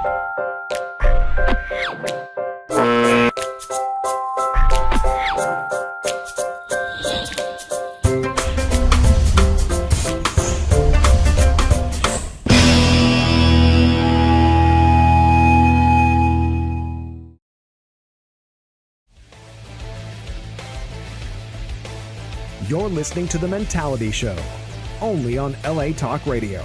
You're listening to The Mentality Show, only on LA Talk Radio.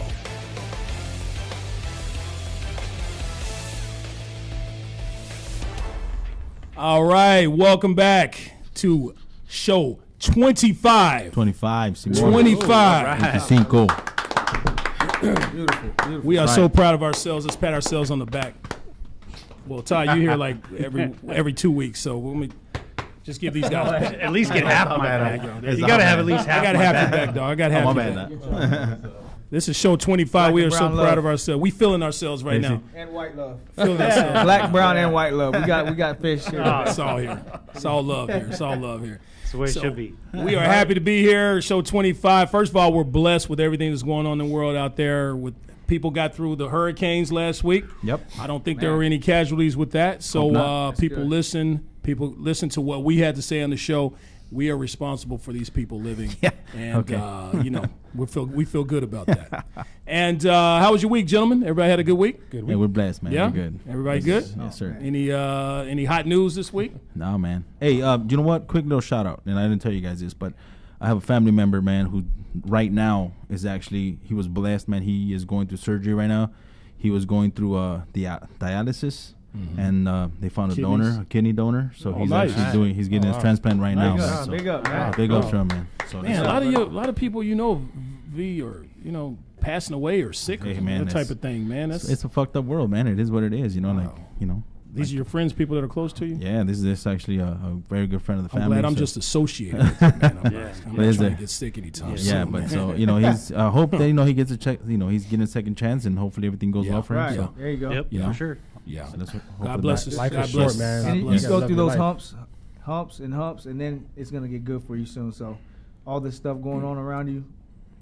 All right, welcome back to show 25. 25. 25. Beautiful. We are so proud of ourselves. Let's pat ourselves on the back. Well, Ty, you here like every 2 weeks, so let me just give these guys at least get half of my back. You got to have at least half. I got half your back, dog. I got half your back. This is show 25. We are so proud of ourselves. We feeling ourselves right now. And white love. Feeling ourselves. Black, brown, and white love. We got fish here. It's all here. It's all love here. It's all love here. That's the way it should be. We are happy to be here. Show 25. First of all, we're blessed with everything that's going on in the world out there. With people got through the hurricanes last week. Yep. I don't think there were any casualties with that. So people listen. People listen to what we had to say on the show. We are responsible for these people living. Yeah. And, we feel good about that. And how was your week, gentlemen? Everybody had a good week? Good week. Yeah, we're blessed, man. Yeah? We're good. Everybody good? Yes, sir. Any hot news this week? No, man. Hey, you know what? Quick little shout out. And I didn't tell you guys this, but I have a family member, man, who right now is actually, he was blessed, man. He is going through surgery right now. He was going through dialysis. Mm-hmm. And they found a kidney donor. So he's actually he's getting his transplant right now. Man. So, big up, man. Big up to him, man. So man, a lot of people, V or passing away or sick or that type of thing, man. It's a fucked up world, man. It is what it is, These are your friends, people that are close to you? Yeah, this is actually a very good friend of the family. I'm glad I'm just associated with him, man. I'm not trying to get sick anytime soon. Yeah, but so, he's, hope that, he gets a check, he's getting a second chance and hopefully everything goes well for him. Right. So. There you go. Yep, for sure. Yeah. So God bless us. Life is short, man. And you go through those humps, and then it's going to get good for you soon. So all this stuff going on around you,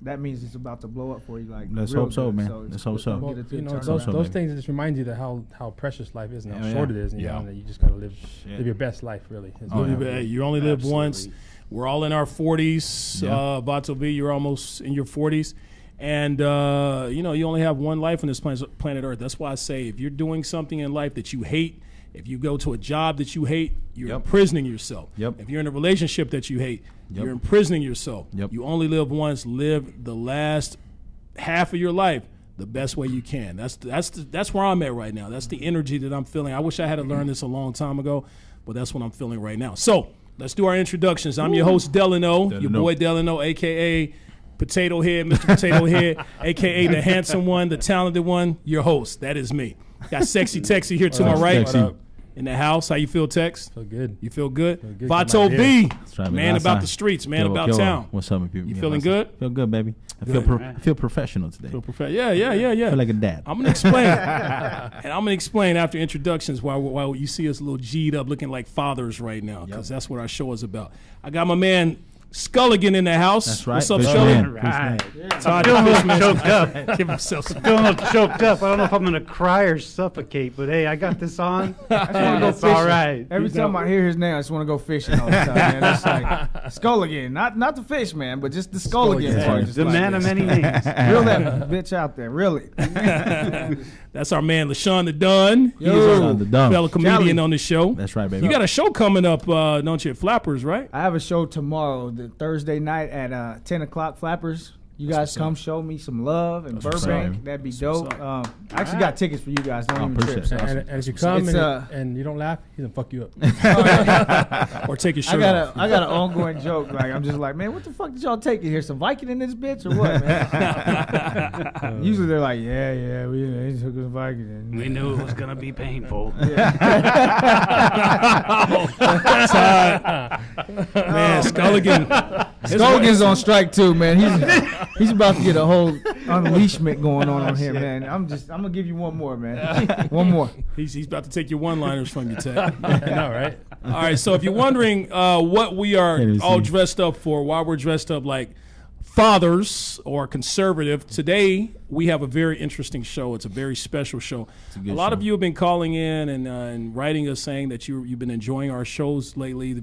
that means it's about to blow up for you. Like, let's hope so, man. So let's hope so. Well, those things just remind you that how precious life is and how short it is, and that you just got to live your best life, really. You only live once. We're all in our 40s. Vato V, you're almost in your 40s. And, you only have one life on this planet Earth. That's why I say if you're doing something in life that you hate, if you go to a job that you hate, you're imprisoning yourself. If you're in a relationship that you hate, you're imprisoning yourself. You only live once. Live the last half of your life the best way you can. That's where I'm at right now. That's the energy that I'm feeling. I wish I had learned this a long time ago, but that's what I'm feeling right now. So let's do our introductions. I'm your host, Delano, your boy Delano, a.k.a. Potato Head, Mr. Potato Head, a.k.a. the handsome one, the talented one, your host. That is me. Got Sexy Texy here to my right. In the house. How you feel, Tex? Feel good. You feel good? Vato V, man about the streets, man about town. What's up, people? You feeling good? Feel good, baby. I feel professional today. Yeah. Feel like a dad. I'm going to explain. And I'm going to explain after introductions why you see us a little G'd up looking like fathers right now, because that's what our show is about. I got my man Sculligan in the house. That's right. What's up, Sculligan? Right. Todd Feeling a little choked up. Give himself some. Feeling a little choked up. I don't know if I'm going to cry or suffocate, but hey, I got this on. It's all right. Every time I hear his name, I just want to go fishing all the time, man. It's like Sculligan, not the fish, man, but just the Sculligan part. The man of many names. Reel that bitch out there, really. That's our man, LaShawn the Dunn. He's LaShawn the Dunn. fellow comedian on the show. That's right, baby. You got a show coming up, don't you, at Flappers, right? I have a show tomorrow, the Thursday night at 10 o'clock, Flappers. You guys come show me some love in Burbank. That'd be dope. I actually got tickets for you guys. Don't even trip. And if you come and you don't laugh, he's going to fuck you up. Or take your shirt off. I got an ongoing joke. Like, I'm just like, man, what the fuck did y'all take in here? Some Viking in this bitch or what, man? Usually they're like, yeah, we took a Viking. We knew it was going to be painful. Man, Sculligan's on strike too, man. He's about to get a whole unleashment going on here, man. I'm gonna give you one more, man. One more. He's about to take your one-liners from you, Ted. I know, right? All right, so if you're wondering what we are all dressed up for, why we're dressed up like fathers or conservative. Today, we have a very interesting show. It's a very special show. A lot of you have been calling in and writing us saying that you've been enjoying our shows lately.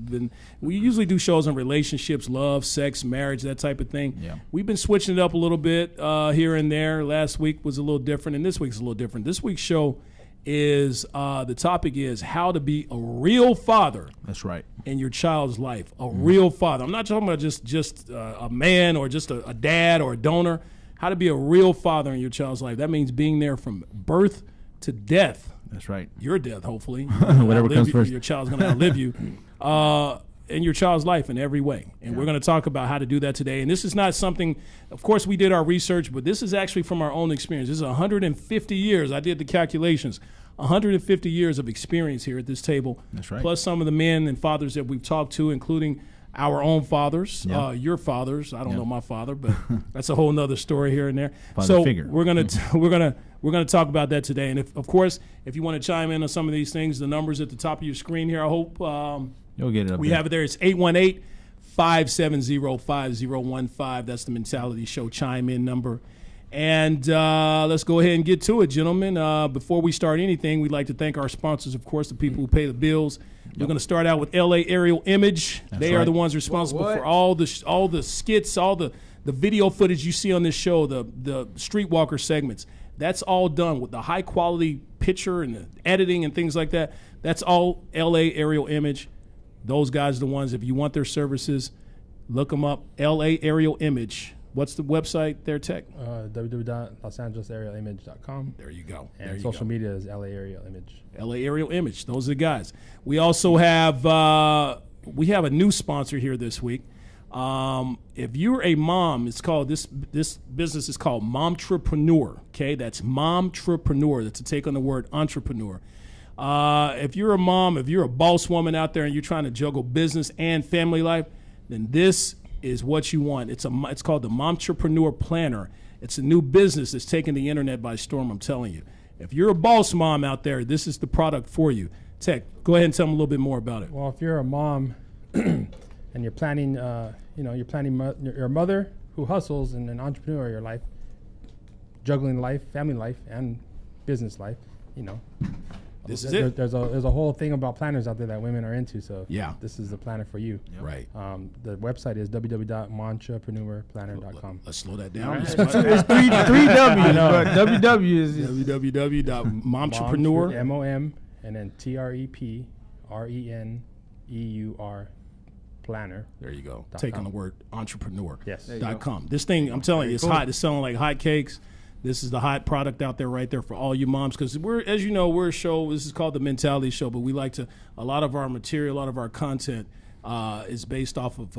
We usually do shows on relationships, love, sex, marriage, that type of thing. Yeah. We've been switching it up a little bit here and there. Last week was a little different, and this week's a little different. This week's show is the topic is how to be a real father. That's right. In your child's life, a real father. I'm not talking about just a man or just a dad or a donor. How to be a real father in your child's life. That means being there from birth to death. That's right. Your death, hopefully. Whatever comes first. Your child's going to outlive you. In your child's life in every way. And we're going to talk about how to do that today. And this is not something, of course, we did our research, but this is actually from our own experience. This is 150 years. I did the calculations. 150 years of experience here at this table. That's right. Plus some of the men and fathers that we've talked to, including our own fathers, your fathers. I don't know my father, but that's a whole nother story here and there. Father figure. We're gonna talk about that today. And of course, if you want to chime in on some of these things, the numbers at the top of your screen here. I hope you'll get it up we there. have it there. It's 818-570-5015. That's the Mentality Show chime in number. And let's go ahead and get to it, gentlemen. Before we start anything, we'd like to thank our sponsors, of course, the people who pay the bills. We're going to start out with LA Aerial Image. They are the ones responsible for all the skits, all the video footage you see on this show, the Streetwalker segments. That's all done with the high quality picture and the editing and things like that. That's all LA Aerial Image. Those guys are the ones, if you want their services, look them up. LA Aerial Image. What's the website there, Tech? www.losangelesAerialImage.com. There you go. And social media is LA Aerial Image. LA Aerial Image. Those are the guys. We also have we have a new sponsor here this week. If you're a mom, it's called this business is called Momtrepreneur. Okay, that's Momtrepreneur. That's a take on the word entrepreneur. If you're a mom, if you're a boss woman out there and you're trying to juggle business and family life, then this is what you want. It's called the Momtrepreneur Planner. It's a new business that's taking the internet by storm, I'm telling you. If you're a boss mom out there, this is the product for you. Tech, go ahead and tell them a little bit more about it. Well, if you're a mom and you're planning, you're a mother who hustles and an entrepreneur in your life, juggling life, family life, and business life, this is it. There's a whole thing about planners out there that women are into. So this is the planner for you. Yep. Right. The website is www.montrepreneurplanner.com. Let's slow that down. It's three W's, but www is www.momtrepreneur. MOM and then TREPRENEUR planner. There you go. Take on the word entrepreneur. Yes. .com. This thing, I'm telling you, it's hot. It's selling like hotcakes. This is the hot product out there right there for all you moms, because we're a show. This is called the Mentality Show, but we like to, a lot of our material, a lot of our content is based off of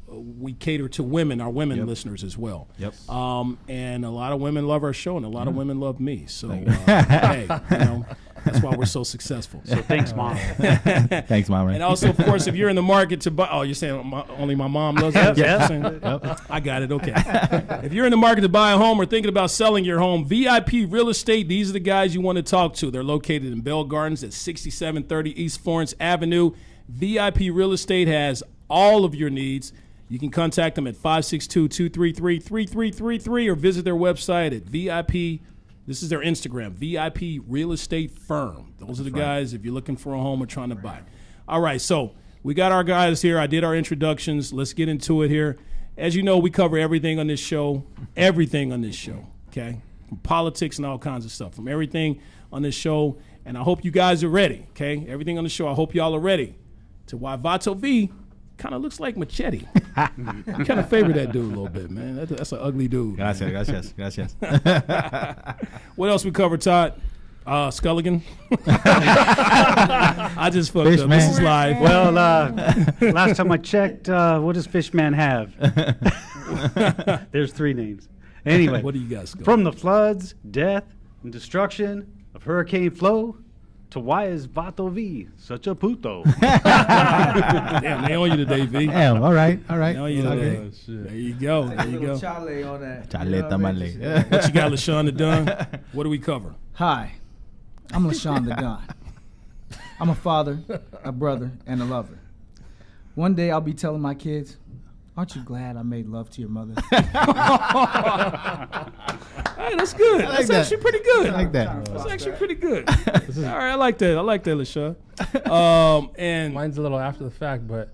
we cater to women, our women listeners as well. Yep. And a lot of women love our show, and a lot of women love me. So hey, that's why we're so successful. So thanks, Mom. Thanks, Mom. And also, of course, if you're in the market to buy, you're saying only my mom loves it? Yep. I got it. Okay. If you're in the market to buy a home or thinking about selling your home, VIP Real Estate, these are the guys you want to talk to. They're located in Bell Gardens at 6730 East Florence Avenue. VIP Real Estate has all of your needs. You can contact them at 562-233-3333 or visit their website at VIP. This is their Instagram, VIP Real Estate Firm. Those are the guys if you're looking for a home or trying to buy. All right, so we got our guys here. I did our introductions. Let's get into it here. As you know, we cover everything on this show, okay? From politics and all kinds of stuff, from everything on this show. And I hope you guys are ready, okay? Everything on the show, I hope y'all are ready to why Vato V kind of looks like Machete. I kind of favor that dude a little bit, man. That's an ugly dude. Gracias. What else we covered, Todd? Sculligan. I just fucked up. Man. This is live. Well, last time I checked, what does Fishman have? There's 3 names. Anyway, What do you guys got? from the floods, death, and destruction of Hurricane Flo to why is Vato V such a puto? Damn, they own you today, V. Damn, all right. They own you today. There you go. Take a little chale on that. Chale tamale. What you got, LaShawn the Don? What do we cover? Hi, I'm LaShawn the Don. I'm a father, a brother, and a lover. One day I'll be telling my kids, Aren't you glad I made love to your mother? Hey, that's good. That's that. actually pretty good. I like that. That's actually pretty good. All right, I like that. LaShawn. And Mine's a little after the fact, but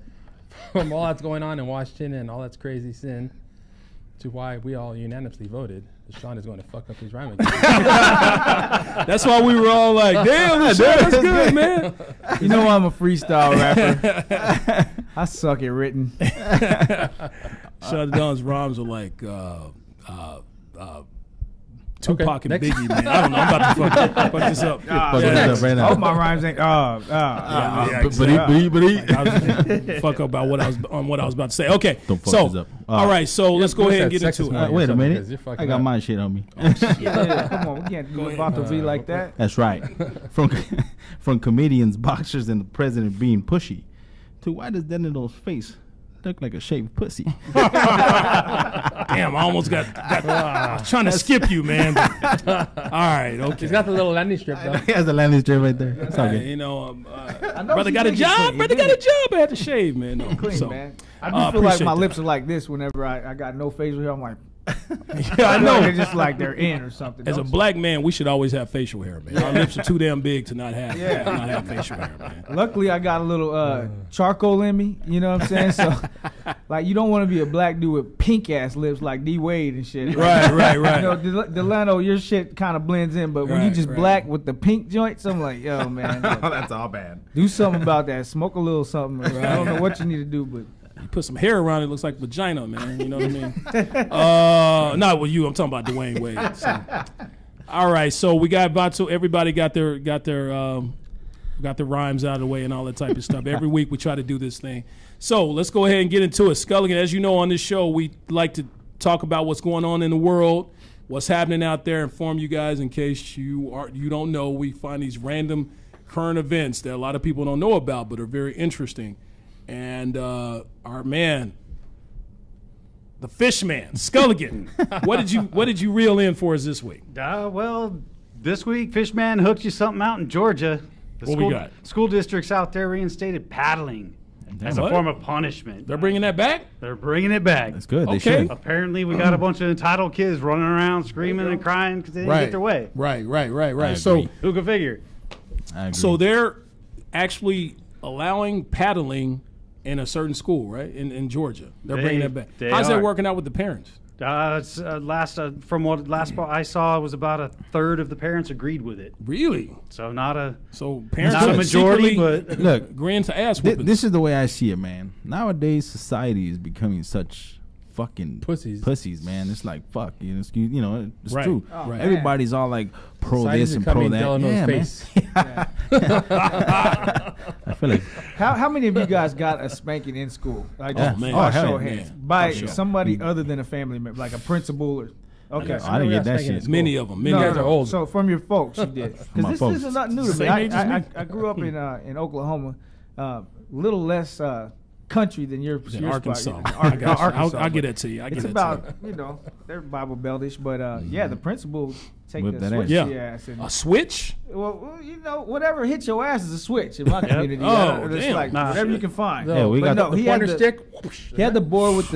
from all that's going on in Washington and all that's crazy sin to why we all unanimously voted, Sean is going to fuck up his rhyme again. that's why we were all like, damn, LaShawn, that's good, man. You know I'm a freestyle rapper. I suck at written. Sean Don's rhymes are like Tupac and Biggie, man. I don't know. I'm about to fuck this up. Fuck this up right I now. hope my rhymes ain't. Fuck up about what I was about to say. Okay, Don't fuck so this up. all right, so let's go ahead and get into it. Wait a minute. Because you're fucking I got up. my shit on me. Yeah, come on, we can't do about to be like that. That's right. From comedians, boxers, and the president being pushy, to why does Denito's face look like a shaved pussy? Damn, I almost got I was trying to skip you, man. But, all right, okay. He's got the little landing strip, though. He has the landing strip right there. That's all good. You know, know brother you got a think it's job. clean. Brother got a job. I had to shave, man. No, Clean, so, man. I do feel like appreciate my that. lips are like this whenever I got no facial hair. I'm like, Yeah, I know. they're just like they're in or something. As a don't black man, we should always have facial hair, man. Our lips are too damn big to not have facial hair, man. you? Luckily, I got a little charcoal in me. You know what I'm saying? So, like, you don't want to be a black dude with pink ass lips like D Wade and shit. Right. You know, Delano, your shit kind of blends in, but when you Right, just right. black with the pink joints, I'm like, yo, man, That's all bad. do something about that. Smoke a little something. I don't know what you need to do, but You put some hair around it, looks like vagina, man. You know what I mean? Not with you. I'm talking about Dwayne Wade. So. All right, so we got Vato. Everybody got their rhymes out of the way and all that type of stuff. Every week we try to do this thing. So let's go ahead and get into it. Sculligan, as you know, on this show we like to talk about what's going on in the world, what's happening out there, inform you guys in case you don't know. We find these random current events that a lot of people don't know about but are very interesting. And our man, the fish man, Sculligan, what did you reel in for us this week? Well, this week, Fishman hooked you something out in Georgia. What we got? School districts out there reinstated paddling as a What? form of punishment. They're bringing that back? They're bringing it back. That's good. They Okay. should. Apparently, we got a bunch of entitled kids running around screaming and crying because they didn't get their way. Right. So agree. Who could figure? I agree. so they're actually allowing paddling in a certain school, right? In Georgia. They're bringing that back. they How's that are. working out with the parents? It's, from what last I saw, it was about a third of the parents agreed with it. Really? So not a Parents not a are majority, secretly but Look, agreeing to ass whooping. this is the way I see it, man. Nowadays, society is becoming such fucking Pussies. man. It's like fuck, it's Right. true. Right. Everybody's all like pro Society's this and pro becoming that. Delano's Yeah, man. face. I feel like how many of you guys got a spanking in school? Like, Yeah. just man. by Oh, hell show of yeah. hands. Man. By For sure. somebody other than a family member, like a principal or. Okay. I didn't get that shit. Many of them. Many No, of guys are them. old. So from your folks, you did. My Because folks. this is not new to me. Same age as me. I grew up in Oklahoma, little less country than your In your Arkansas. spot. I got you. Arkansas, I'll get but that to you. It's about they're Bible Beltish, but yeah, the principal take Whip a that switch ass. to Yeah. your ass. And, A switch? well, whatever hits your ass is a switch in my community. Oh, It's damn. like Nah, whatever shit. you can find. Yeah, we But got no, The he had pointer the, stick. He had the board with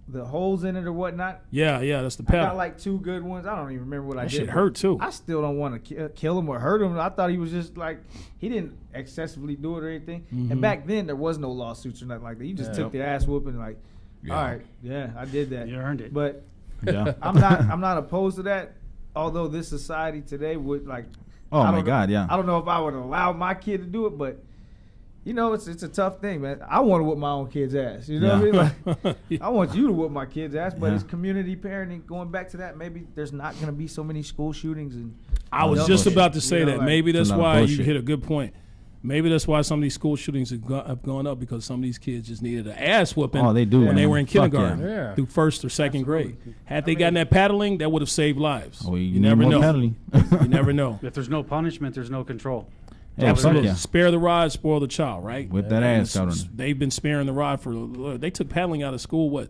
the holes in it or whatnot. Yeah, that's the I got paddle. like 2 good ones. I don't even remember what I That did. shit but hurt too. I still don't want to kill him or hurt him. I thought he was just like, he didn't excessively do it or anything. Mm-hmm. And back then, there was no lawsuits or nothing like that. You just took the ass whooping like, Yeah. all right, yeah, I did that. You earned it. But yeah. I'm not opposed to that. Although this society today would like. Oh I my don't know- God, yeah. I don't know if I would allow my kid to do it, but. You know, it's a tough thing, man. I want to whoop my own kid's ass. You know what I mean? Like, I want you to whoop my kid's ass, but Yeah. it's community parenting. Going back to that, maybe there's not going to be so many school shootings. And I was That's just bullshit. about to say You know, that. like- Maybe that's It's a lot of why you bullshit. hit a good point. Maybe that's why some of these school shootings have gone up because some of these kids just needed an ass whooping Oh, they do, when they man. were in Fuck kindergarten yeah. Yeah. through first or second grade. Had they gotten that paddling, that would have saved lives. Oh, you need never more know. paddling. You never know. If there's no punishment, there's no control. Yeah, fuck Absolutely. yeah. Spare the rod, spoil the child, right? Whip that ass out on them. They've been sparing the rod they took paddling out of school, what?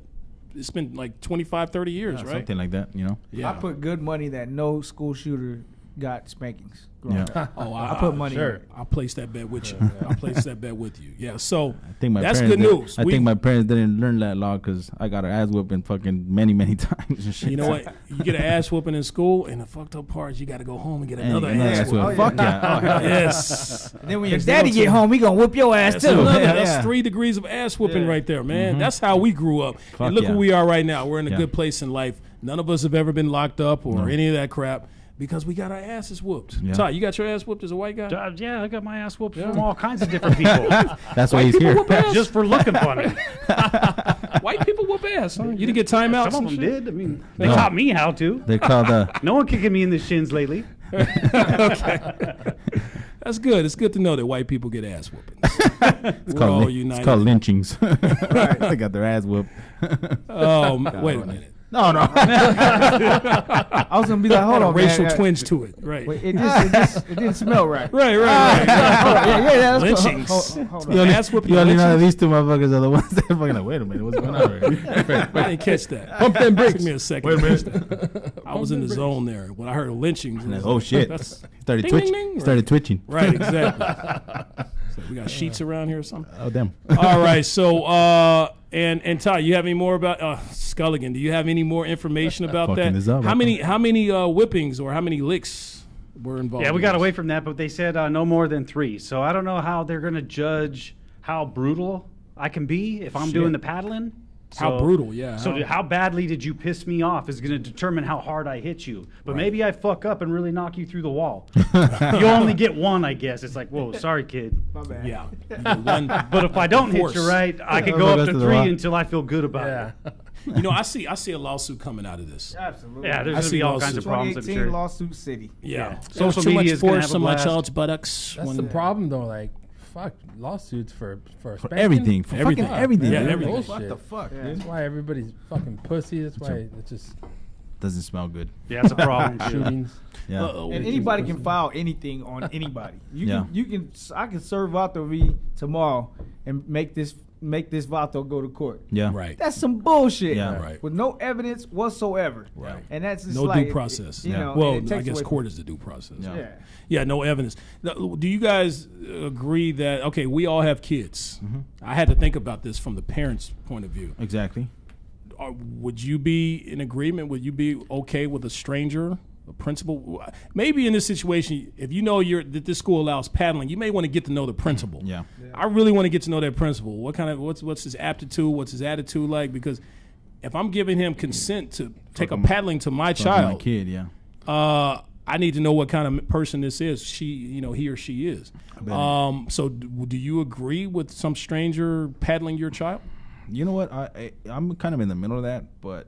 It's been like 25, 30 years, right? Something like that, Yeah. I put good money that no school shooter got spankings. growing Yeah. up. Oh, I put money. sure. on it. I'll place that bet with you. I'll place that bet with you. Yeah. So I think my that's parents good did- news. I think my parents didn't learn that law because I got an ass whooping fucking many times and shit. You know what? You get an ass whooping in school, and the fucked up part is you got to go home and get And another another ass ass whooping. whooping. Fuck yeah. Oh, hell yeah. Yes. And then when your Next daddy thing get home, he gonna whoop your ass That's, too. another, Yeah, that's yeah. 3 degrees of ass whooping Yeah. right there, man. That's how we grew up. Fuck and look yeah. where we are right now. We're in a Yeah. good place in life. None of us have ever been locked up or No. any of that crap because we got our asses whooped. Yeah. Ty, you got your ass whooped as a white guy? Yeah, I got my ass whooped from all kinds of different people That's why he's people here. whoop ass? just for looking funny. White people whoop ass, huh? You didn't get timeouts? Some of them and shit? did. I mean, they No. taught me how to. They're called No one kicking me in the shins lately. That's good. It's good to know that white people get ass whoopings. We're all it's united. called lynchings. They got their ass whooped. Oh, wait a minute. No. I was gonna be like, hold on, Racial man. twinge to it. Right. Wait, it didn't smell right. Right. Hold on, yeah, that's Lynchings. Hold You on. only, Ass whooping you only know that lynchings? these two motherfuckers are the ones that fucking like, wait a minute, what's going on here? I didn't catch that. Pump them brakes. Took me a second. to catch that. I was in the zone there when I heard lynchings. Like, oh shit. That's- Started Ding, twitching. ding, ding. Started twitching. Right, exactly. So we got sheets around here or something. Oh damn. All right, so and Ty, you have any more about Sculligan? Do you have any more information about Fucking that? this up, How okay. many whippings or how many licks were involved? Yeah, we in got this? away from that, but they said no more than 3. So I don't know how they're going to judge how brutal I can be if I'm Shit. doing the paddling. How brutal, yeah. So how badly did you piss me off is going to determine how hard I hit you. But maybe I fuck up and really knock you through the wall. You only get 1, I guess. It's like, whoa, sorry, kid. My bad. Yeah. You get one- But if I don't hit Force. you right, I could Yeah. go up Goes to to the 3 wall. until I feel good about Yeah. it. you know, I see a lawsuit coming out of this. Absolutely. Yeah, there's I going to see be all lawsuits. kinds of problems, I'm 2018 sure. lawsuit city. Yeah. Social too much media is gonna force have a on my blast. child's buttocks. That's when- the problem, though. Like, fuck, lawsuits for For spanking? everything. For Everything. fucking everything. Yeah, dude. everything. Bullshit. What the fuck, That's dude? why everybody's fucking pussy. That's why it's just Doesn't smell good. Yeah, it's a problem. too. shootings. Yeah. Uh-oh. And anybody can file anything on anybody. Yeah. I can serve Vato V tomorrow and make this Vato go to court. Yeah. Right. That's some bullshit. Yeah. Right. With no evidence whatsoever. Right. And that's just No like, due process. You Yeah. know, Well, and it I takes guess away court is the due process. Yeah. Yeah. Yeah, no evidence. Now, do you guys agree that, okay, we all have kids. I had to think about this from the parents' point of view. Exactly. Would you be in agreement? Would you be okay with a stranger, a principal? Maybe in this situation, if you know that this school allows paddling, you may want to get to know the principal. Yeah. I really want to get to know that principal. What's his aptitude? What's his attitude like? Because if I'm giving him consent to take a paddling to my Fucking my child, kid, yeah. I need to know what kind of person this is. He or she is. So do you agree with some stranger paddling your child? You know what? I'm kind of in the middle of that, but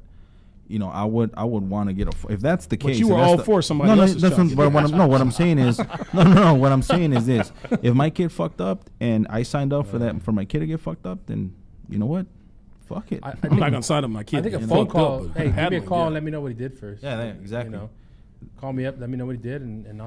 you know, I would want to get if that's the case. you if were that's all the- for somebody No, else's that's child. what what I'm saying is no. What I'm saying is this: if my kid fucked up and I signed up for that for my kid to get fucked up, then you know what? Fuck it. I'm not gonna sign up my kid. I think a to get phone fucked call. up, but Hey, give me a paddling, call yeah. and let me know what he did first. Yeah, exactly. You know, call me up, let me know what he did, and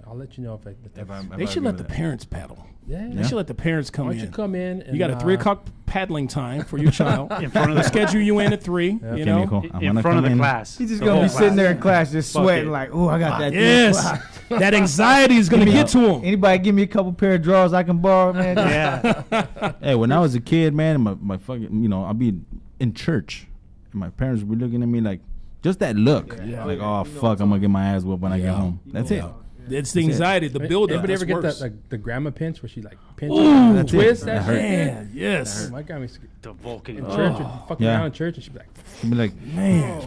I'll let you know if They should let the parents paddle. yeah. They should let the parents come Why don't in. you come in? And, You got a 3 o'clock paddling time for your child. In front of They the schedule you in at 3. You Okay, know. Nico, I'm in gonna front of come the in. class. He's just The gonna whole be sitting class. there in class just Fuck sweating it. like, oh, I got that. Yes, that anxiety is gonna get to him. Anybody give me a couple pair of drawers I can borrow, man? Yeah. Hey, when I was a kid, man, my fucking, you know, I'd be in church, and my parents would be looking at me like, just that look, Yeah. like, oh fuck, I'm gonna get my ass whooped when I get home. That's it. It's the anxiety, the build up. Anybody ever get worse. the grandma pinch where she like pinches Ooh, and twist that shit? Man, yes. My grandma The Vulcan. in church, would fucking Yeah. around in church, and she'd be like, She'd be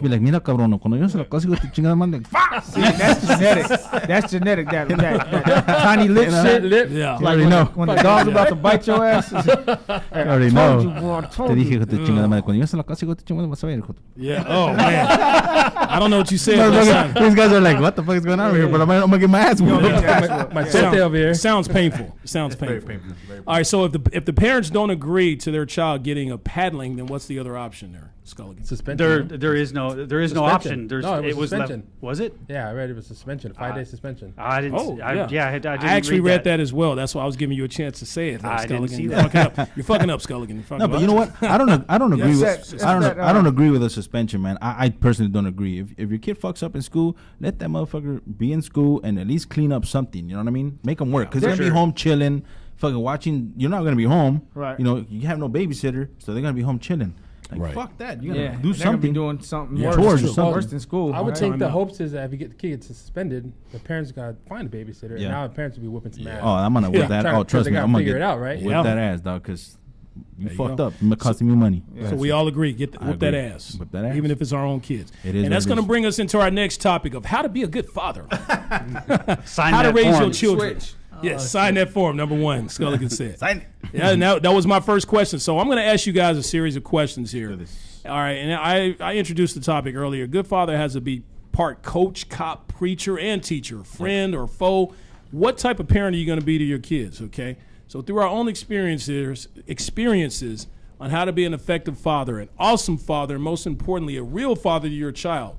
like, mira cabrón, no, cuando yo se la consigo tu chingada madre, like, fuck. See, that's genetic. That's genetic. That tiny lip shit. lip. Yeah. You already know. When the dog's about to bite your ass. I already know. Told you, boy, I Te told dije, you. hijo de tu chingada madre, cuando yo se la consigo tu chingada madre, vas a ver, hijo. Yeah. Oh man. I don't know what you said. but it sounds- These guys are like, what the fuck is going on over here? But I'm gonna get my ass whooped. My tote over here. It sounds painful. It sounds painful. All right. So if the parents don't agree to their child getting a paddling, then what's the other option there? Sculligan? Suspension. There is no Suspension. option. No, it was left. suspension. Was it? Yeah, I read it was suspension, 5-day suspension. I didn't. Oh, I didn't I actually read that as well. That's why I was giving you a chance to say it. I didn't Sculligan. see You're that. fucking up. You're fucking up, Sculligan. You're fucking No, up. but you know what? I don't agree Yes, with. that- I don't agree with the suspension, man. I personally don't agree. If your kid fucks up in school, let that motherfucker be in school and at least clean up something. You know what I mean? Make them work because they're gonna be home chilling, fucking watching. You're not gonna be home, Right. You know, you have no babysitter, so they're gonna be home chilling. Like Right. fuck that. You gotta Yeah, do they're gonna be something. doing something Yeah, worse, chores or than- something. worse than school. I would right? think the Time out. hopes is that if you get the kid gets suspended, the parents got to find a babysitter, and Yeah. now the parents will be whooping some ass. Oh, I'm gonna whip Yeah. that. Trying- Oh, trust they me, gotta I'm gonna figure get it out, right? whip Yeah. that ass, dog, because you There you fucked go. up. It costing me money. So we all agree, I whip that agree. ass. Whip that ass. Even if it's our own kids. It is And that's what it going to is. bring us into our next topic of how to be a good father. Sign How to that raise form. your children. Switch. Yes, sign that form, number one, Sculligan said. Sign it. Yeah, and that was my first question. So I'm going to ask you guys a series of questions here. Do this. All right, and I introduced the topic earlier. Good father has to be part coach, cop, preacher, and teacher, friend or foe. What type of parent are you going to be to your kids, okay? So through our own experiences on how to be an effective father, an awesome father, and most importantly, a real father to your child,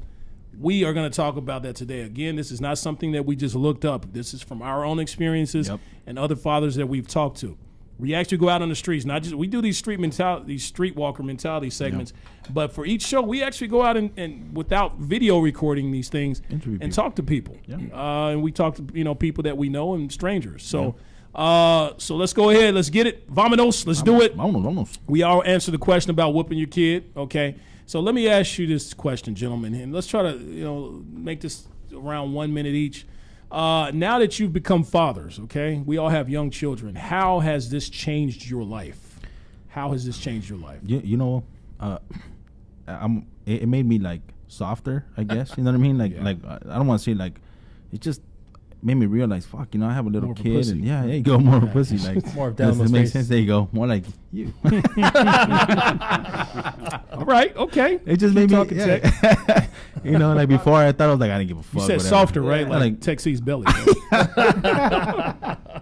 we are going to talk about that today. Again, this is not something that we just looked up. This is from our own experiences Yep. and other fathers that we've talked to. We actually go out on the streets, not just we do these streetwalker mentality segments, but for each show we actually go out and without video recording these things Interview and people. talk to people. Yeah. And we talk to people that we know and strangers. So so let's go ahead, let's get it. Vamonos, let's do it. Vámonos. We all answered the question about whooping your kid. Okay, so let me ask you this question, gentlemen, and let's try to make this around 1 minute each. Now that you've become fathers, okay, we all have young children. How has this changed your life? How has this changed your life? You know, it made me like softer, I guess. You know what I mean? Like, Yeah. like I don't want to say like, it just made me realize, fuck, you know, I have a little More of a kid, pussy. and yeah, there you go, more of a pussy. Like, More of does Delamo's it make face. sense? There you go, more like you. All right, okay. It just made me, talking, yeah. You know, like before I thought I was like, I didn't give a fuck. You said whatever. softer, right? Yeah. Like Texas belly.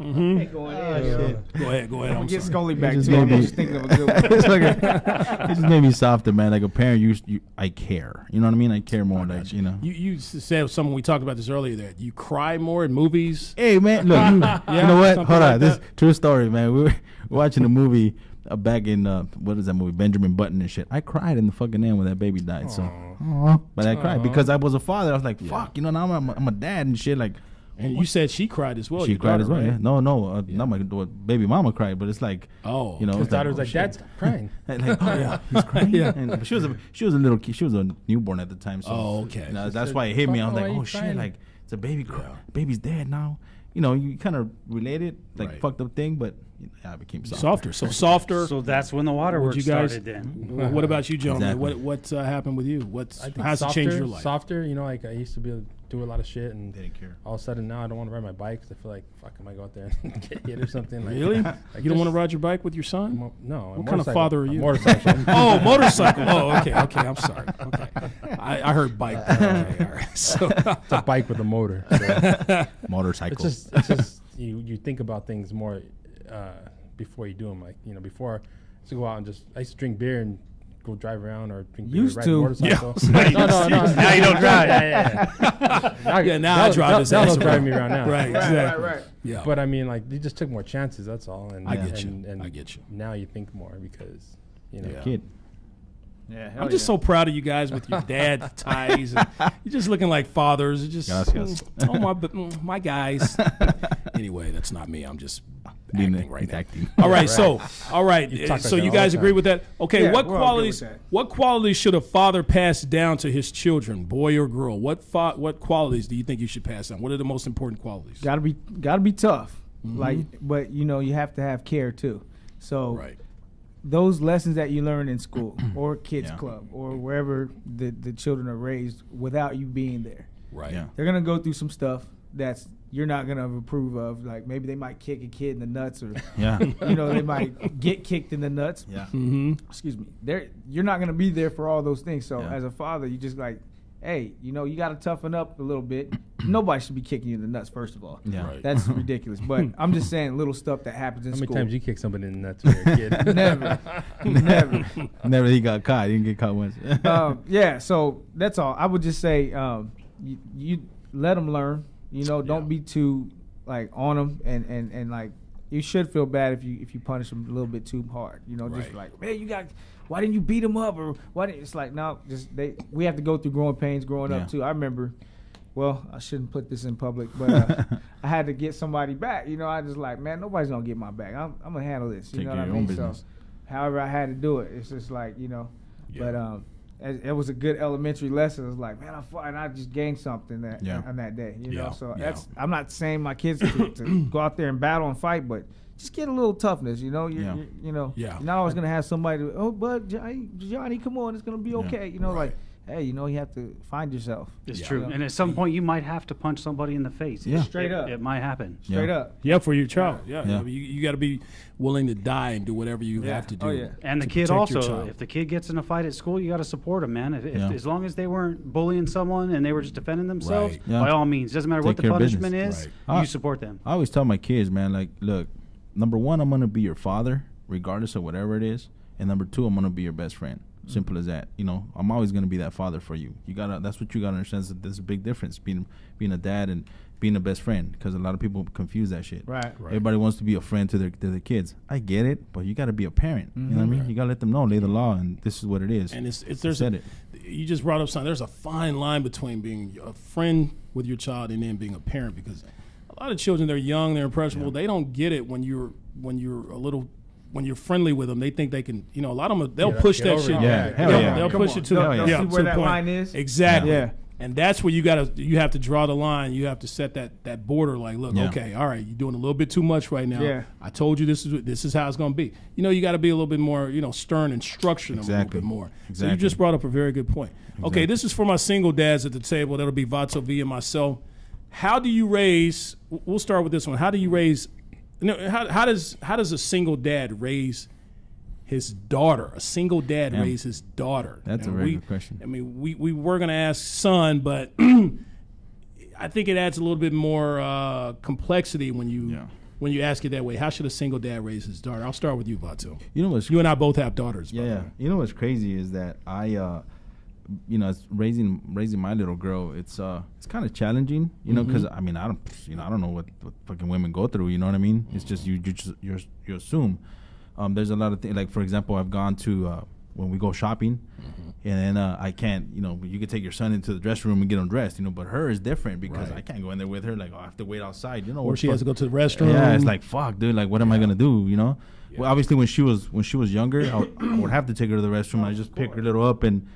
Ain't going in. Go ahead. I'm Get sorry. Scully back just too. I'm made me- just thinking of a good one. It's like it just made me softer, man. Like a parent, I care. You know what I mean? I care more. Like, you know. You said something, we talked about this earlier, that you cry more in movies. Hey man, look, you know what? something Hold like on, this that. true story, man. We were watching a movie back in what is that movie? Benjamin Button and shit. I cried in the fucking end when that baby died. So, but I cried because I was a father. I was like, fuck, you know. Now I'm a dad and shit. Like, And you said she cried as well. she your cried daughter, as well. right? Yeah. No, not my baby mama cried, but it's like, Oh, you know, His it's like, daughter's oh, like, shit. Dad's crying. And like, oh yeah, he's crying. Yeah. And, but she was a little kid. She was a newborn at the time. So, Oh, okay. you know, that's why it hit me. I was Why like, are you oh shit, crying? like it's a baby. Baby's dead now. You know, you kind of related, like Right. fucked up thing, but I became soft. Softer. So softer. So that's when the waterworks you guys- started. Then What about you, gentlemen? Exactly. What happened with you? I think How's it softer, changed your life? Softer, you know, like I used to be able to do a lot of shit, and Didn't care. all of a sudden now I don't want to ride my bike because I feel like, fuck, I might go out there and get hit or something. Like, Really? like You don't want to just- ride your bike with your son? No. What kind of father are you? Motorcycle. Oh, motorcycle. Oh, okay. I'm sorry. Okay, I heard bike. Okay, all right. So, It's a bike with a motor. So Motorcycle. it's just you think about things more before you do them. Like, you know, before I used to go out and I used to drink beer and go drive around or drink beer, Used ride to. a motorcycle. Yeah. No. now you don't drive. yeah, now I drive this They'll asshole. drive me around now. Right, exactly. right. Yeah. But I mean, like, you just took more chances. That's all. And I get you. And I get you. Now you think more because, you know. Yeah. Kid. Yeah, I'm just so proud of you guys with your dad ties. And you're just looking like fathers. It's just Gracias. my guys. Anyway, that's not me. I'm just Being acting right now. acting. All right, so all right, You talk so like you that all guys the agree time. with that? Okay, Yeah, what we're all good qualities? with that. What qualities should a father pass down to his children, boy or girl? What qualities do you think you should pass down? What are the most important qualities? gotta be tough. Like, but you know, you have to have care too. So Right. those lessons that you learn in school or kids Yeah. club or wherever the children are raised without you being there, Right. Yeah. they're gonna go through some stuff that's you're not gonna approve of. Like maybe they might kick a kid in the nuts, or Yeah. you know, they might get kicked in the nuts. Yeah. Mm-hmm. Excuse me. You're not gonna be there for all those things. So Yeah. as a father, you just like, hey, you know, you gotta toughen up a little bit. nobody should be kicking you in the nuts. First of all, Yeah. Right. that's ridiculous. But I'm just saying little stuff that happens in How many school. times you kick somebody in the nuts when you're a kid? Never. Never he got caught. He didn't get caught once. Yeah, so that's all. I would just say you let them learn. You know, don't be too like on them, and like you should feel bad if you punish them a little bit too hard. You know, just Right. like, man, why didn't you beat him up, or why didn't? It's like, no, we have to go through growing pains growing Yeah. up too. I remember. Well, I shouldn't put this in public, but I had to get somebody back. You know, I just like, man, nobody's gonna get my back. I'm gonna handle this. You Take know care what I of your mean? own business. So, however I had to do it, it's just like, you know, Yeah. but it was a good elementary lesson. It was like, man, I just gained something Yeah. on that day. You Yeah. know, so Yeah. I'm not saying my kids to go out there and battle and fight, but just get a little toughness. You know, Yeah. you know, Yeah. you're not always gonna have somebody. But Johnny, come on, it's gonna be okay. You know, Right. like, hey, you know, you have to find yourself. It's Yeah. true. Yeah. And at some point, you might have to punch somebody in the face. Yeah. Straight up. It might happen. Straight Yeah. up. Yeah, for your child. Yeah, Yeah. I mean, you got to be willing to die and do whatever you Yeah. have to do. Oh, yeah. And the to kid protect your also, child. if the kid gets in a fight at school, you got to support him, man. Yeah. As long as they weren't bullying someone and they were just defending themselves, Right. Yeah. by all means, doesn't matter what Take the care of punishment business. is, Right. you support them. I always tell my kids, man, like, look, number one, I'm gonna be your father, regardless of whatever it is, and number two, I'm gonna be your best friend. Simple as that. You know, I'm always gonna be that father for you. That's what you gotta understand. Is that there's a big difference being a dad and being a best friend, because a lot of people confuse that shit. Right. Everybody wants to be a friend to their kids. I get it, but you gotta be a parent. You know what I mean? You gotta let them know, lay the law, and this is what it is. And it's You said it. You just brought up something. There's a fine line between being a friend with your child and then being a parent, because a lot of children, they're young, they're impressionable. They don't get it when you're a little. When you're friendly with them, they think they can. You know, a lot of them they'll push get that over shit. it. Yeah, hell They'll, yeah. they'll Come push on. it to They'll- the they'll see to where the that point. line is. Exactly. Yeah. And that's where you have to draw the line. You have to set that border. Like, look, Yeah. okay, all right, you're doing a little bit too much right now. Yeah. I told you this is how it's going to be. You know, you got to be a little bit more, stern and structure them a Exactly. little bit more. So Exactly. you just brought up a very good point. Okay, Exactly. this is for my single dads at the table. That'll be Vato V and myself. How do you raise? We'll start with this one. How do you raise? How does a single dad raise his daughter? A single dad Yeah. raise his daughter. That's a And very good question. I mean, we were going to ask son, but I think it adds a little bit more complexity when you ask it that way. How should a single dad raise his daughter? I'll start with you, Vato. You know what's You and I both have daughters. by the Yeah, way. you know what's crazy is that it's raising my little girl. It's kind of challenging, because I mean I don't know what fucking women go through. You know what I mean? It's just you assume. There's a lot of things. Like for example, I've gone to when we go shopping, and then I can't. You can take your son into the dressing room and get him dressed. But her is different because Right. I can't go in there with her. Like I have to wait outside. Or she has to go to the restroom. Yeah, it's like fuck, dude. Like, what am I gonna do? Well, obviously, when she was younger, I would have to take her to the restroom. I just pick her little up and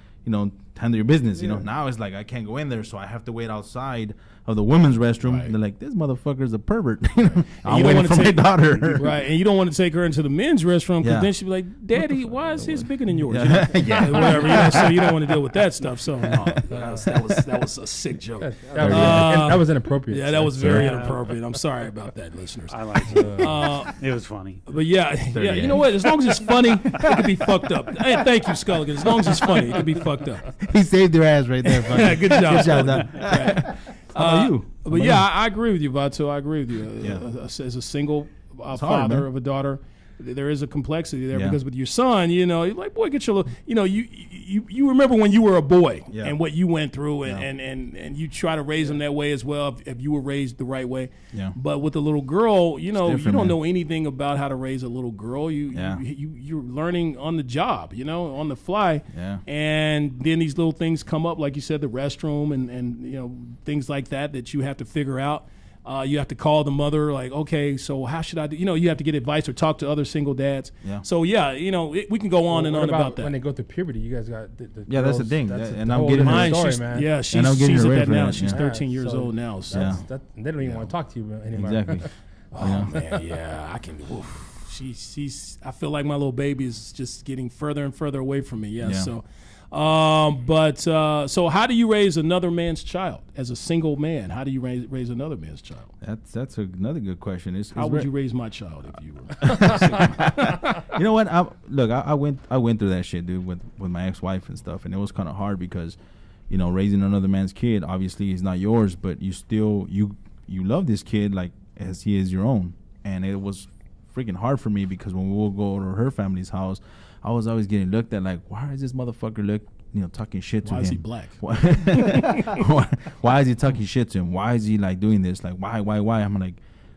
handle your business. Now it's like I can't go in there, so I have to wait outside of the women's restroom. Right. They're like, this motherfucker's a pervert. I'm you don't waiting wanna for my take- daughter. Right, and you don't want to take her into the men's restroom because Yeah. then she'll be like, "Daddy, why is his bigger than yours?" Yeah. Yeah, whatever. So you don't want to deal with that stuff. So no, that was a sick joke. That was inappropriate. Yeah, that was very inappropriate. I'm sorry about that, listeners. I liked it. It was funny. But yeah, you know what? As long as it's funny, it could be fucked up. Hey, thank you, Sculligan. As long as it's funny, it could be fucked up. He saved your ass right there. Yeah, good job. Good job, Sculligan. Doc. Right. How about you? But yeah, I agree with you, Vato. I agree with you. Yeah. As a single hard, father man. of a daughter, there is a complexity there Yeah. because with your son, you're like, boy, get your little, you remember when you were a boy Yeah. and what you went through, Yeah. and you try to raise them that way as well if you were raised the right way. Yeah. But with a little girl, you different, don't man. know anything about how to raise a little girl. Yeah. You're learning on the job, on the fly. Yeah. And then these little things come up, like you said, the restroom and things like that you have to figure out. You have to call the mother, like, okay, so how should I do? You have to get advice or talk to other single dads. Yeah. So yeah, we can go on and What on about that. when they go through puberty? You guys got Yeah, that's the girls- thing. that's a And I'm whole getting different her- story, she's, man. yeah, And I'm she's getting her at ready that for now. that, She's yeah. 13 years So old now. So. Yeah. They don't even want to talk to you anymore. Exactly. Oh man, yeah, I can. Oof. She's. I feel like my little baby is just getting further and further away from me. Yeah. Yeah. So, so how do you raise another man's child as a single man? How do you raise another man's child? That's another good question. How would you raise my child if you were? You know what? I went through that shit, dude, with my ex-wife and stuff, and it was kind of hard because you know, raising another man's kid, obviously is not yours, but you still you love this kid like as he is your own. And it was freaking hard for me because when we would go to her family's house, I was always getting looked at like, why is this motherfucker talking shit to him? Why is he black? Why is he talking shit to him? Why is he like doing this? Like, why? I'm like,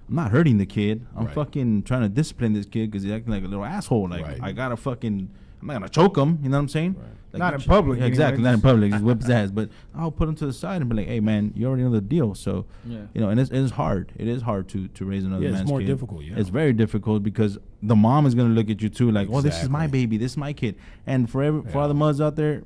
I'm not hurting the kid. I'm fucking trying to discipline this kid because he's acting like a little asshole. Like, I gotta fucking, I'm not gonna choke him. You know what I'm saying? Right. Like, Not in public. Yeah, exactly, anyway. not in public. Just whip his ass. But I'll put him to the side and be like, hey, man, you already know the deal. So, Yeah. you know, and it's hard. It is hard to raise another Yeah, man's it's more kid. difficult, yeah. It's very difficult because the mom is going to look at you too like, oh, this is my Exactly. baby. This is my kid. And for all the mothers out there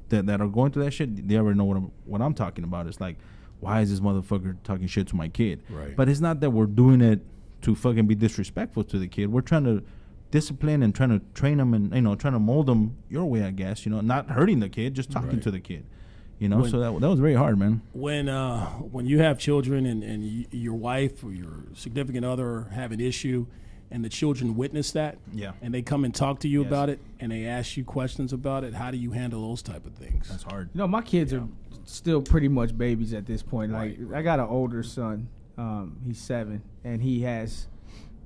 that are going through that shit, they already know what I'm talking about. It's like, why is this motherfucker talking shit to my kid? Right. But it's not that we're doing it to fucking be disrespectful to the kid. We're trying to discipline and trying to train them and, you know, trying to mold them your way, I guess, you know, not hurting the kid, just talking to the kid, you know. So that was very hard, man. When you have children and your wife or your significant other have an issue and the children witness that, Yeah. and they come and talk to you about it and they ask you questions about it, how do you handle those type of things? That's hard. You know, my kids are still pretty much babies at this point. Like, I got an older son. He's 7, and he has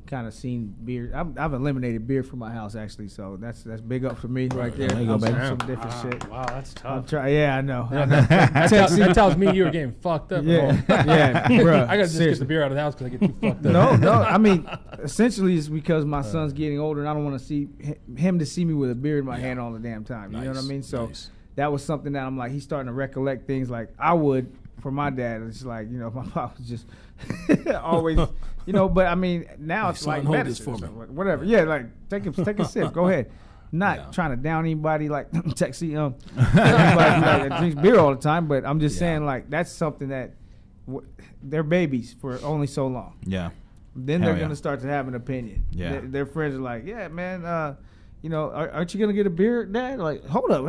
kind of seen beer. I've eliminated beer from my house, actually, so that's big up for me right there. There you go, I'm baby. some different shit. Wow, that's tough. Yeah, I know. That tells me you were getting fucked up. Yeah, at home. yeah, bro. I gotta just get the beer out of the house because I get too fucked up. No. I mean, essentially, it's because my son's getting older, and I don't want to see him to see me with a beer in my hand all the damn time. You know what I Nice, mean? So nice. that was something that I'm like, he's starting to recollect things like I would for my dad. It's like, you know, my pop was just always, you know. But I mean, now it's son, like hold this medicine, for or me. whatever. Yeah, like take a sip. Go ahead. Not trying to down anybody like Texie, everybody that drinks beer all the time. But I'm just saying, like, that's something that they're babies for only so long. Yeah. Then Hell they're yeah. gonna start to have an opinion. Yeah. Their friends are like, yeah, man, you know, aren't you gonna get a beer, Dad? Like, hold up,